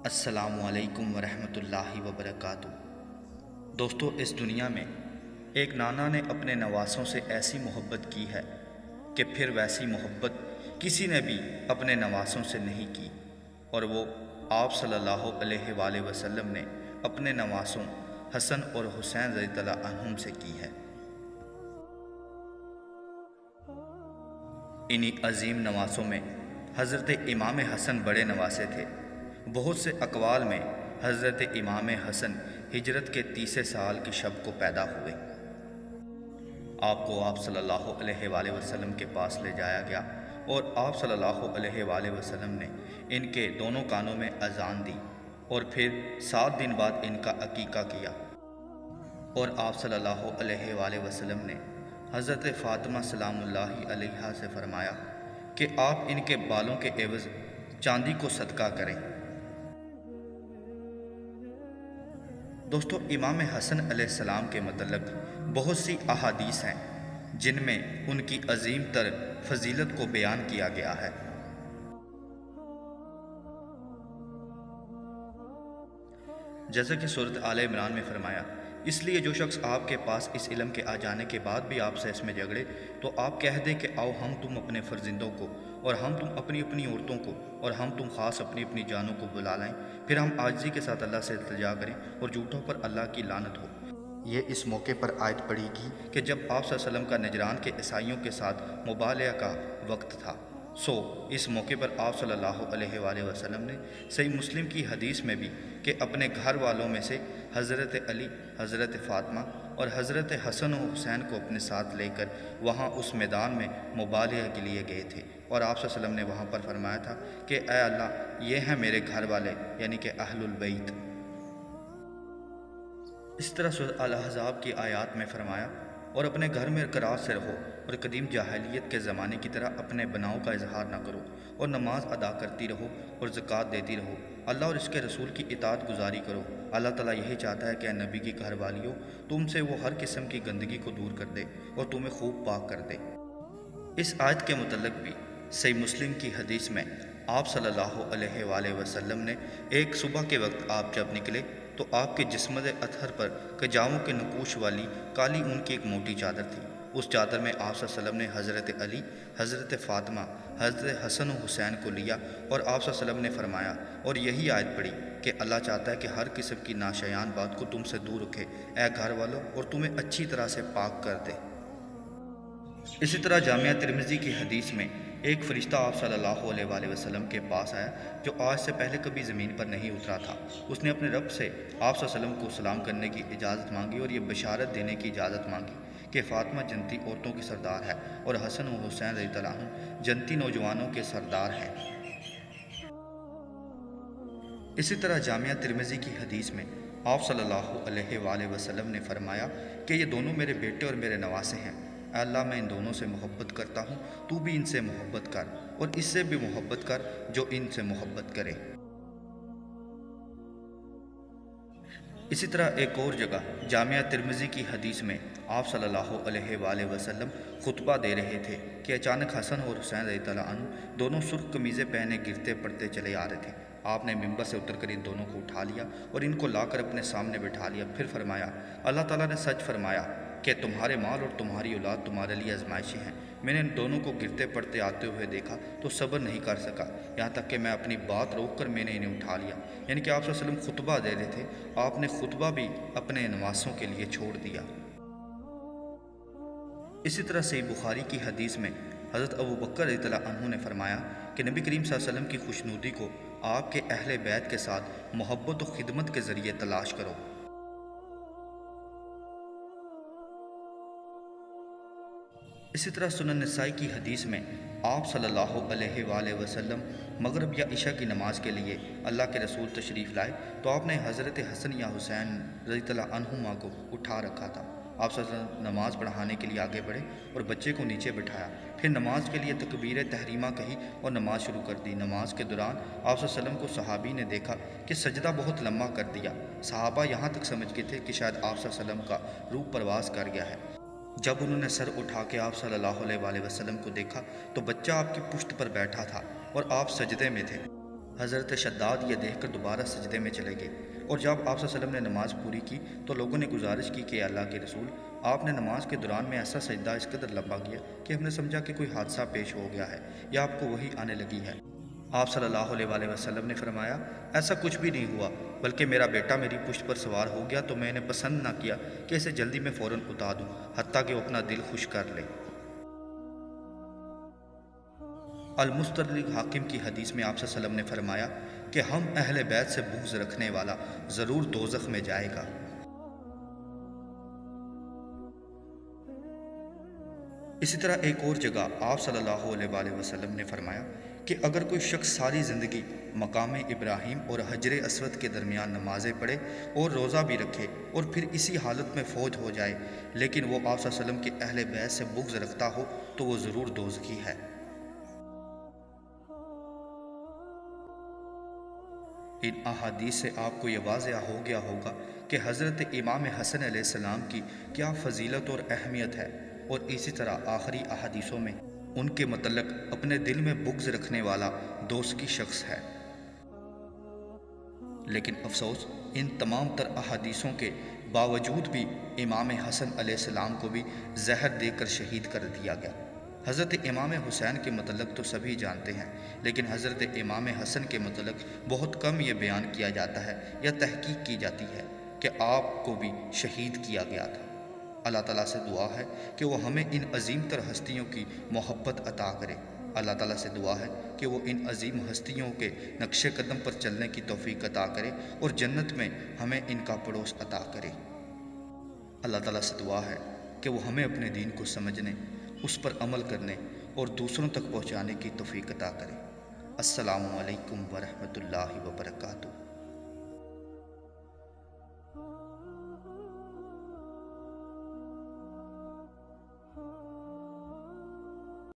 السلام علیکم ورحمۃ اللہ وبرکاتہ۔ دوستو، اس دنیا میں ایک نانا نے اپنے نواسوں سے ایسی محبت کی ہے کہ پھر ویسی محبت کسی نے بھی اپنے نواسوں سے نہیں کی، اور وہ آپ صلی اللہ علیہ وآلہ وسلم نے اپنے نواسوں حسن اور حسین رضی اللہ عنہم سے کی ہے۔ انہی عظیم نواسوں میں حضرت امام حسن بڑے نواسے تھے۔ بہت سے اقوال میں حضرت امام حسن ہجرت کے 30 سال کی شب کو پیدا ہوئے۔ آپ کو آپ صلی اللہ علیہ وآلہ وسلم کے پاس لے جایا گیا، اور آپ صلی اللہ علیہ وآلہ وسلم نے ان کے دونوں کانوں میں اذان دی، اور پھر 7 دن بعد ان کا عقیقہ کیا۔ اور آپ صلی اللہ علیہ وآلہ وسلم نے حضرت فاطمہ سلام اللہ علیہا سے فرمایا کہ آپ ان کے بالوں کے عوض چاندی کو صدقہ کریں۔ دوستو، امام حسن علیہ السلام کے متعلق بہت سی احادیث ہیں جن میں ان کی عظیم تر فضیلت کو بیان کیا گیا ہے۔ جیسا کہ سورۃ آل عمران میں فرمایا، اس لیے جو شخص آپ کے پاس اس علم کے آ جانے کے بعد بھی آپ سے اس میں جھگڑے تو آپ کہہ دیں کہ آؤ ہم تم اپنے فرزندوں کو، اور ہم تم اپنی اپنی عورتوں کو، اور ہم تم خاص اپنی اپنی جانوں کو بلا لائیں، پھر ہم عاجزی کے ساتھ اللہ سے التجا کریں، اور جھوٹوں پر اللہ کی لعنت ہو۔ یہ اس موقع پر آیت پڑھی گی کہ جب آپ صلی اللہ علیہ وسلم کا نجران کے عیسائیوں کے ساتھ مبالغہ کا وقت تھا۔ اس موقع پر آپ صلی اللہ علیہ وآلہ وسلم نے صحیح مسلم کی حدیث میں بھی کہ اپنے گھر والوں میں سے حضرت علی، حضرت فاطمہ اور حضرت حسن و حسین کو اپنے ساتھ لے کر وہاں اس میدان میں مبالغہ کے لیے گئے تھے، اور آپ صلی اللہ علیہ وسلم نے وہاں پر فرمایا تھا کہ اے اللہ، یہ ہیں میرے گھر والے، یعنی کہ اہل البیت۔ اس طرح سورۃ الاحزاب کی آیات میں فرمایا، اور اپنے گھر میں قرار سے رہو، اور قدیم جاہلیت کے زمانے کی طرح اپنے بناؤ کا اظہار نہ کرو، اور نماز ادا کرتی رہو اور زکوٰۃ دیتی رہو، اللہ اور اس کے رسول کی اطاعت گزاری کرو۔ اللہ تعالیٰ یہی چاہتا ہے کہ اے نبی کی گھر والیوں، تم سے وہ ہر قسم کی گندگی کو دور کر دے اور تمہیں خوب پاک کر دے۔ اس آیت کے متعلق بھی صحیح مسلم کی حدیث میں آپ صلی اللہ علیہ وآلہ وسلم نے ایک صبح کے وقت آپ جب نکلے تو آپ کے جسمت اطہر پر کجاؤں کے نقوش والی کالی اون کی ایک موٹی چادر تھی۔ اس چادر میں آپ صلی اللہ علیہ وسلم نے حضرت علی، حضرت فاطمہ، حضرت حسن و حسین کو لیا، اور آپ صلی اللہ علیہ وسلم نے فرمایا اور یہی آیت پڑھی کہ اللہ چاہتا ہے کہ ہر قسم کی ناشیان بات کو تم سے دور رکھے اے گھر والوں، اور تمہیں اچھی طرح سے پاک کر دے۔ اسی طرح جامعہ ترمذی کی حدیث میں ایک فرشتہ آپ صلی اللہ علیہ وآلہ وسلم کے پاس آیا جو آج سے پہلے کبھی زمین پر نہیں اترا تھا۔ اس نے اپنے رب سے آپ صلی اللہ علیہ وسلم کو سلام کرنے کی اجازت مانگی اور یہ بشارت دینے کی اجازت مانگی کہ فاطمہ جنتی عورتوں کی سردار ہے، اور حسن و حسین رضی اللہ عنہ جنتی نوجوانوں کے سردار ہیں۔ اسی طرح جامعہ ترمذی کی حدیث میں آپ صلی اللہ علیہ وآلہ وسلم نے فرمایا کہ یہ دونوں میرے بیٹے اور میرے نواسے ہیں۔ اے اللہ، میں ان دونوں سے محبت کرتا ہوں، تو بھی ان سے محبت کر، اور اس سے بھی محبت کر جو ان سے محبت کرے۔ اسی طرح ایک اور جگہ جامعہ ترمذی کی حدیث میں آپ صلی اللہ علیہ وآلہ وسلم خطبہ دے رہے تھے کہ اچانک حسن اور حسین رضی اللہ عنہ دونوں سرخ قمیضیں پہنے گرتے پڑتے چلے آ رہے تھے۔ آپ نے ممبر سے اتر کر ان دونوں کو اٹھا لیا اور ان کو لا کر اپنے سامنے بٹھا لیا، پھر فرمایا، اللہ تعالیٰ نے سچ فرمایا کہ تمہارے مال اور تمہاری اولاد تمہارے لیے آزمائشیں ہیں۔ میں نے ان دونوں کو گرتے پڑتے آتے ہوئے دیکھا تو صبر نہیں کر سکا، یہاں تک کہ میں اپنی بات روک کر میں نے انہیں اٹھا لیا۔ یعنی کہ آپ صلی اللہ علیہ وسلم خطبہ دے رہے تھے، آپ نے خطبہ بھی اپنے نواسوں کے لیے چھوڑ دیا۔ اسی طرح صحیح بخاری کی حدیث میں حضرت ابو بکر رضی اللہ عنہ نے فرمایا کہ نبی کریم صلی اللہ علیہ وسلم کی خوشنودی کو آپ کے اہل بیت کے ساتھ محبت و خدمت کے ذریعے تلاش کرو۔ اسی طرح سنن نسائی کی حدیث میں آپ صلی اللہ علیہ وآلہ وسلم مغرب یا عشاء کی نماز کے لیے اللہ کے رسول تشریف لائے تو آپ نے حضرت حسن یا حسین رضی اللہ عنہما کو اٹھا رکھا تھا۔ آپ صلی اللہ علیہ وسلم نماز پڑھانے کے لیے آگے بڑھے اور بچے کو نیچے بٹھایا، پھر نماز کے لیے تکبیر تحریمہ کہی اور نماز شروع کر دی۔ نماز کے دوران آپ صلی اللہ علیہ وسلم کو صحابی نے دیکھا کہ سجدہ بہت لمبا کر دیا۔ صحابہ یہاں تک سمجھ گئے تھے کہ شاید آپ صلی اللہ علیہ وسلم کا روح پرواز کر گیا ہے۔ جب انہوں نے سر اٹھا کے آپ صلی اللہ علیہ وآلہ وسلم کو دیکھا تو بچہ آپ کی پشت پر بیٹھا تھا اور آپ سجدے میں تھے۔ حضرت شداد یہ دیکھ کر دوبارہ سجدے میں چلے گئے، اور جب آپ صلی اللہ علیہ وسلم نے نماز پوری کی تو لوگوں نے گزارش کی کہ اللہ کے رسول، آپ نے نماز کے دوران میں ایسا سجدہ اس قدر لمبا کیا کہ ہم نے سمجھا کہ کوئی حادثہ پیش ہو گیا ہے یا آپ کو وہی آنے لگی ہے۔ آپ صلی اللہ علیہ وآلہ وسلم نے فرمایا، ایسا کچھ بھی نہیں ہوا، بلکہ میرا بیٹا میری پشت پر سوار ہو گیا تو میں نے پسند نہ کیا کہ اسے جلدی میں فوراً اتار دوں، حتیٰ کہ وہ اپنا دل خوش کر لے۔ المستدرک حاکم کی حدیث میں آپ صلی اللہ علیہ وسلم نے فرمایا کہ ہم اہل بیت سے بغض رکھنے والا ضرور دوزخ میں جائے گا۔ اسی طرح ایک اور جگہ آپ صلی اللہ علیہ وآلہ وسلم نے فرمایا کہ اگر کوئی شخص ساری زندگی مقام ابراہیم اور حجر اسود کے درمیان نمازیں پڑھے اور روزہ بھی رکھے اور پھر اسی حالت میں فوت ہو جائے لیکن وہ آپ صلی اللہ علیہ وسلم کے اہل بیت سے بغض رکھتا ہو تو وہ ضرور دوزخی ہے۔ ان احادیث سے آپ کو یہ واضح ہو گیا ہوگا کہ حضرت امام حسن علیہ السلام کی کیا فضیلت اور اہمیت ہے، اور اسی طرح آخری احادیثوں میں ان کے متعلق اپنے دل میں بغض رکھنے والا دوزخی شخص ہے۔ لیکن افسوس، ان تمام تر احادیثوں کے باوجود بھی امام حسن علیہ السلام کو بھی زہر دے کر شہید کر دیا گیا۔ حضرت امام حسین کے متعلق تو سبھی جانتے ہیں، لیکن حضرت امام حسن کے متعلق بہت کم یہ بیان کیا جاتا ہے یا تحقیق کی جاتی ہے کہ آپ کو بھی شہید کیا گیا تھا۔ اللہ تعالیٰ سے دعا ہے کہ وہ ہمیں ان عظیم تر ہستیوں کی محبت عطا کرے۔ اللہ تعالیٰ سے دعا ہے کہ وہ ان عظیم ہستیوں کے نقش قدم پر چلنے کی توفیق عطا کرے اور جنت میں ہمیں ان کا پڑوس عطا کرے۔ اللہ تعالیٰ سے دعا ہے کہ وہ ہمیں اپنے دین کو سمجھنے، اس پر عمل کرنے اور دوسروں تک پہنچانے کی توفیق عطا کرے۔ السلام علیکم ورحمۃ اللہ وبرکاتہ۔